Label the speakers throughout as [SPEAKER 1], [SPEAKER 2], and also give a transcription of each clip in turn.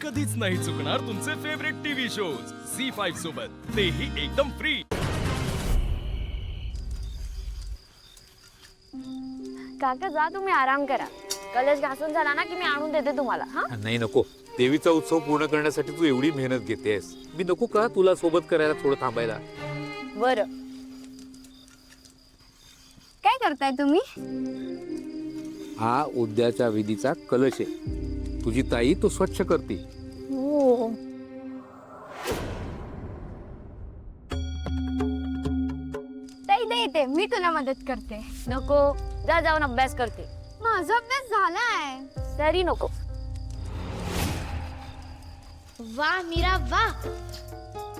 [SPEAKER 1] कधीच नाही चुकणार तुमचे फेवरेट टीव्ही शोज झी5 सोबत, तेही एकदम फ्री।
[SPEAKER 2] काका जा, तुम्ही आराम करा। कलश घासून झाला ना की मी आणून देते तुम्हाला। हा
[SPEAKER 3] नाही नको, देवीचा उत्सव पूर्ण करण्यासाठी तू एवढी मेहनत घेतेस, मी नको का तुला सोबत करायला थोडं थांबायला?
[SPEAKER 2] बरं।
[SPEAKER 4] काय करताय तुम्ही?
[SPEAKER 3] हा उद्याच्या विधीचा कलश आहे, तुझी ताई तो स्वच्छ करते।
[SPEAKER 2] हो,
[SPEAKER 4] ताई दे इथे, मी तुला मदत करते।
[SPEAKER 2] नको, जा, जाऊन अभ्यास करते।
[SPEAKER 4] माझा अभ्यास झालाय।
[SPEAKER 2] तरी नको।
[SPEAKER 5] वा मीरा वा,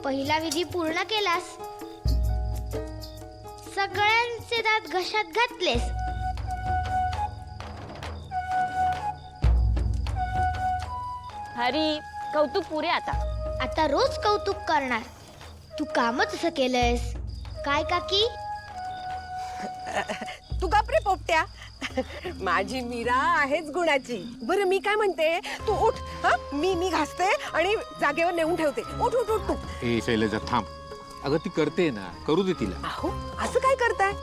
[SPEAKER 5] पहिला विधी पूर्ण केलास। सगळ्यांचे दात घशात घातलेस।
[SPEAKER 2] हरी, कौतुक पुरे आता।
[SPEAKER 5] आता रोज कौतुक करणार। तू कामच असं केलंयस काय काकी?
[SPEAKER 6] तू गप रे पोपट्या, माझी मीरा आहेच गुणाची। बरं मी काय म्हणते, तू उठ। हा मी घासते आणि जागेवर नेऊन ठेवते। उठ उठ उठ तू।
[SPEAKER 3] ए शैलजा थांब, अगं ती करते ना, करू दे तिला।
[SPEAKER 6] अहो असं काय करताय?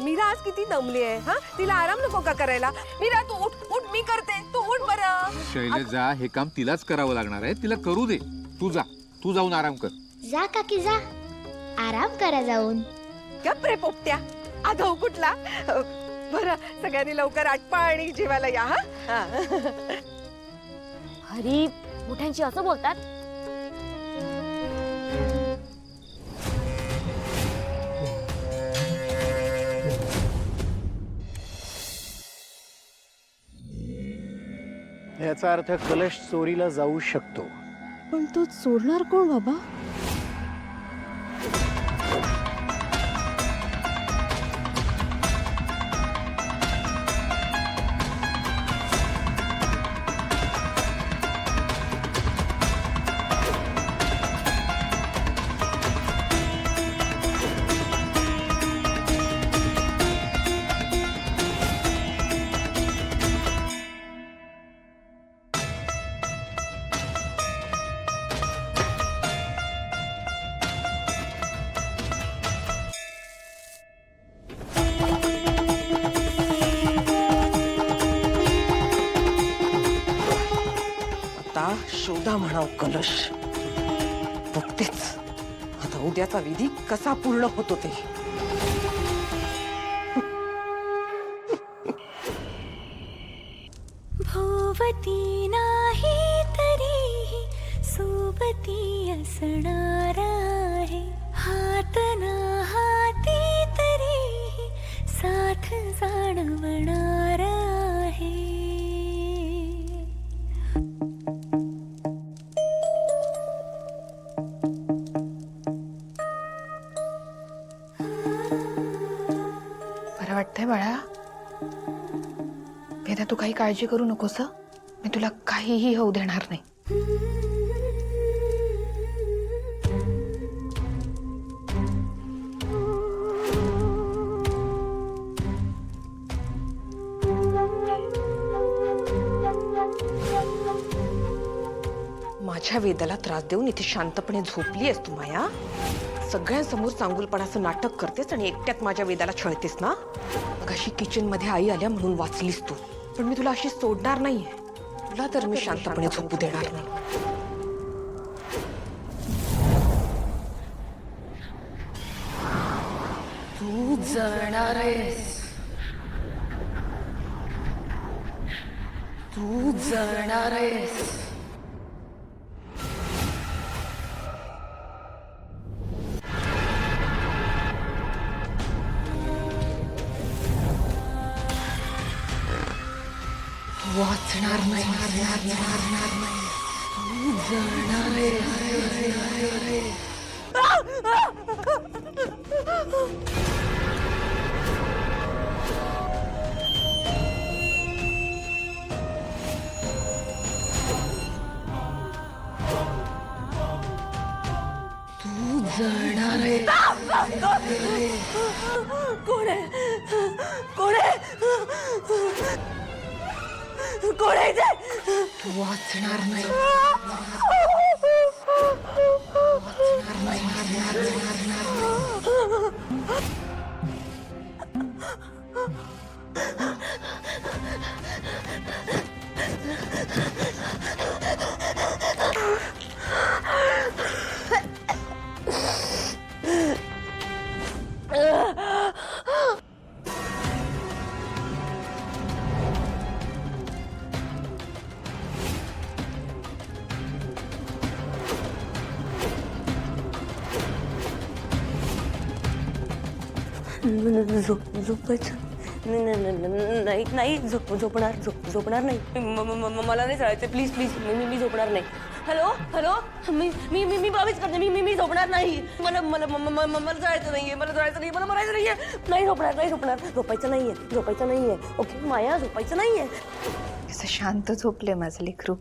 [SPEAKER 6] मीरा आज किती दमली आहे। हा तिला आराम नको का करायला? मीरा तू उठ उठ, मी करते, तू उठ बरं।
[SPEAKER 3] शैलजा हे काम तिलाच करावं लागणार आहे, तिला करू दे। तू जाऊन आराम कर।
[SPEAKER 5] जा काकी जा, आराम करा जाऊन।
[SPEAKER 6] गप रे पोपट्या, आधव कुठला। बरं सगळ्यांनी लवकर आटपा आणि जेवायला या। हा
[SPEAKER 2] हरी, मोठ्यांची असं बोलतात?
[SPEAKER 7] याचा अर्थ कलश चोरीला जाऊ शकतो।
[SPEAKER 8] पण तो चोरणार कोण बाबा?
[SPEAKER 6] आता शोधा म्हणाव कलश, बघतेच आता उद्याचा विधी कसा पूर्ण होतो ते।
[SPEAKER 9] भोवती नाही तरीही सोबती असणार आहे, हात ना हाती तरीही साथ जाणवणार आहे।
[SPEAKER 10] बरं वाटतंय बाळा? वेदा तू काही काळजी करू नकोस, मी तुला काहीही होऊ देणार नाही।
[SPEAKER 6] माझ्या वेदाला त्रास देऊन इथे शांतपणे झोपली आहेस तू माया? सगळ्यांसमोर चांगुलपणाचं नाटक करतेस आणि एकट्यात माझ्या वेदाला छळतेस ना? मगाशी किचन मध्ये आई आल्या म्हणून वाचलीस तू, पण मी तुला अशी सोडणार नाहीये। तुला तर मी शांतपणे झोपू देणार नाही।
[SPEAKER 10] तू जळणार आहेस, तू जळणार आहेस। वाचणार नाही, तू जळणार आहेस। जळणार आहे.
[SPEAKER 6] कोण आहे? कोण आहे? कोण आहे ते?
[SPEAKER 10] तू वाचणार नाही.
[SPEAKER 11] झोपायचं नाही नाही झोपणार नाही मला नाही चालायचं प्लीज प्लीज मी झोपणार नाही. हॅलो हॅलो मी प्रॉमिस करते मी झोपणार नाही. मला मला मला जायचं नाहीये मला मरायचं नाहीये नाही झोपायचं नाहीये ओके माया झोपायचं नाहीये.
[SPEAKER 10] असं शांत झोपले माझं लेकरू.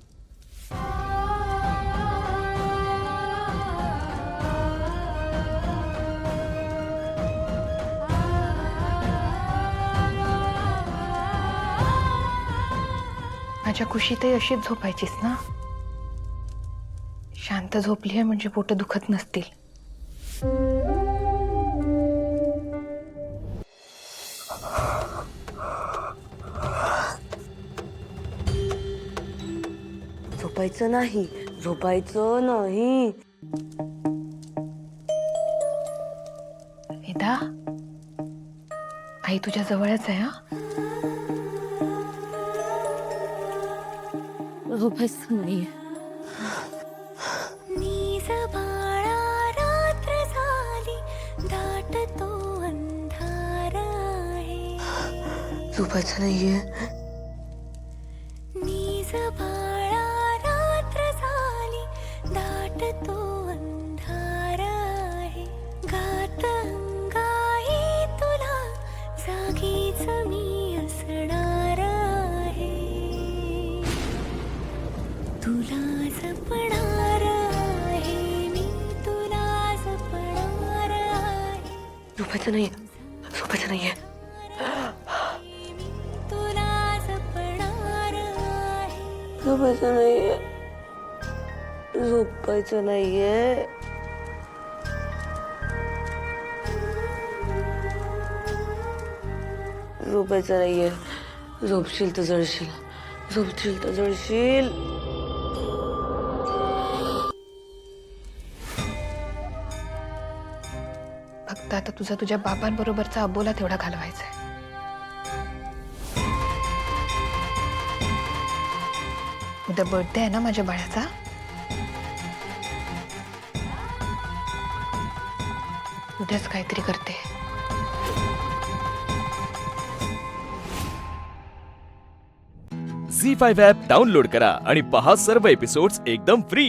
[SPEAKER 10] माझ्या खुशीतही अशीच झोपायचीस ना. शांत झोपली आहे म्हणजे पोट दुखत नसतील.
[SPEAKER 11] झोपायचं नाही
[SPEAKER 10] वेदा, आई तुझ्या जवळच आहे. हा
[SPEAKER 2] झोपायचं नाहीये.
[SPEAKER 9] नीज बाळा रात्र झाली दाटतो अंधार आहे.
[SPEAKER 11] झोपायचं नाहीये
[SPEAKER 9] नीज बाळा रात्र झाली दाटतो अंधार आहे. गात अंगाई तुला जागीच मी असणार आहे. तुला जपणार आहे मी तुला जपणार आहे.
[SPEAKER 11] झोपायचं नाहीये
[SPEAKER 9] मी तुला जपणार आहे.
[SPEAKER 11] झोपायचं नाहीये झोपशील तर जळशील.
[SPEAKER 10] फक्त आता तुझ्या बाबांबरोबरचा अबोला तेवढा घालवायचा आहे. उद्या बर्थडे आहे ना माझ्या बाळाचा. उद्याच काहीतरी करते.
[SPEAKER 1] झी 5 ॲप डाउनलोड करा आणि पहा सर्व एपिसोड्स एकदम फ्री.